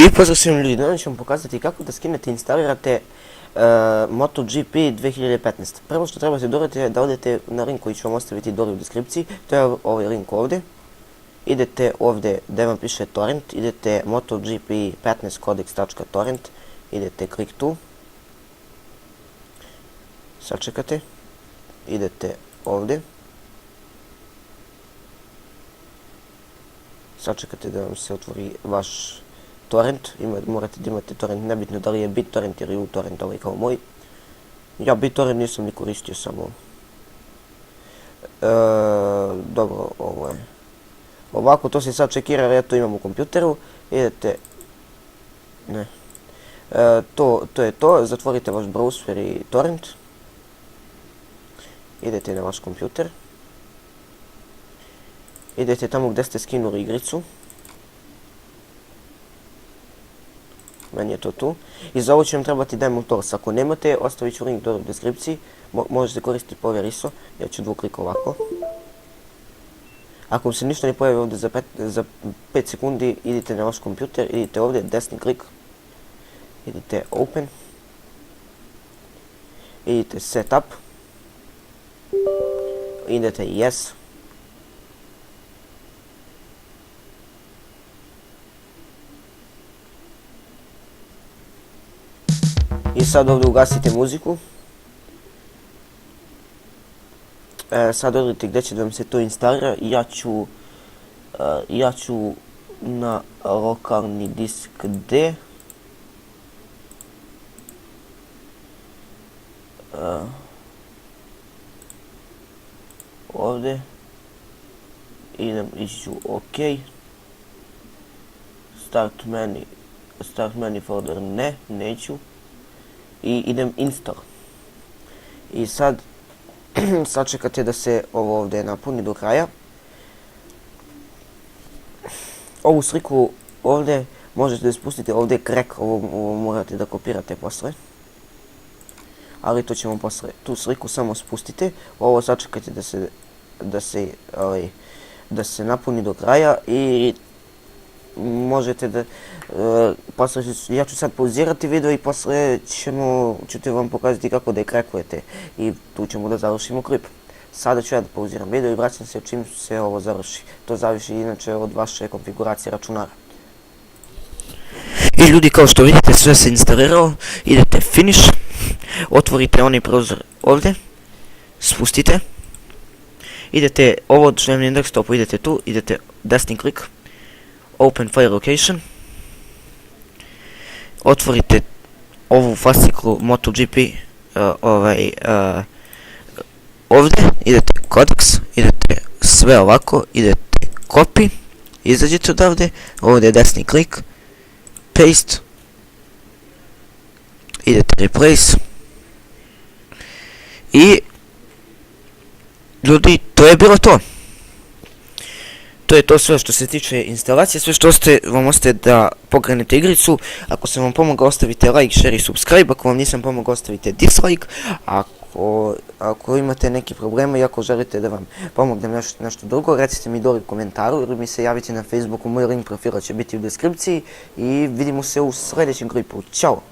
I pozdrav svim ljudi, danas ću vam pokazati kako da skinete i instalirate MotoGP 2015. Prvo što trebate da uradite je da odete na link koji ću vam ostaviti dole u deskripciji, to je ovaj link ovdje. Idete ovdje gdje vam piše torrent, idete MotoGP 15 codex.torrent, idete klik tu. Sačekate, idete ovdje. Sačekate da vam se otvori vaš torrent, morate da imate torrent, nebitno da li je BitTorrent ili uTorrent, ovaj kao moj. Ja BitTorrent nisam ni koristio, samo dobro, ovo je ovako, to se sad čekira, jer ja to imam u kompjuteru. Idete, ne, to je to, zatvorite vaš browser i torrent. Idete na vaš kompjuter. Idete tamo gdje ste skinuli igricu. Meni je to tu. I za ovo će vam trebati Diamond Tools. Ako nemate, ostavit ću link dole u deskripciji. Možete koristiti povjer ISO. Ja ću dvuklik ovako. Ako vam se ništa ne pojavi ovdje za 5 sekundi, idite na vaš kompjuter, idite ovdje, desni klik. Idite Open. Idite Setup. Idete Yes. I sad ovdje ugasite muziku. Sad odredite gdje će da vam se to instalira. Ja ću na lokalni disk D. Ovdje. Ići ću OK. Start menu folder ne, neću. I idem install. I sad sačekate da se ovo ovdje napuni do kraja. Ovu sliku ovdje možete da spustite, ovdje je crack, ovo morate da kopirate posle. Ali to ćemo posle. Tu sliku samo spustite, ovo sačekajte da se napuni do kraja i možete da, ja ću sad pauzirati video i posle ćete vam pokazati kako da je krekujete i tu ćemo da završimo klip. Sada ću ja da pauziram video i vraćam se čim se ovo završi. To zavisi inače od vaše konfiguracije računara. I ljudi, kao što vidite, sve se instaliralo, idete finish, otvorite onaj prozor ovdje, spustite, idete ovo što je na desktopu, idete tu, idete desni klik, Open File Location, otvorite ovu fasciklu MotoGP, ovdje, idete Codex, idete sve ovako, idete Copy, izađete odavde, ovdje je desni klik, Paste, idete Replace i ljudi, to je bilo to. To je to sve što se tiče instalacije, sve što vam ostaje da pokrenete igricu. Ako sam vam pomogao, ostavite like, share i subscribe, ako vam nisam pomogao, ostavite dislike. Ako imate neki problema i ako želite da vam pomognem nešto drugo, recite mi dole u komentaru ili mi se javite na Facebooku, moj link profila će biti u deskripciji i vidimo se u sljedećem klipu. Ćao!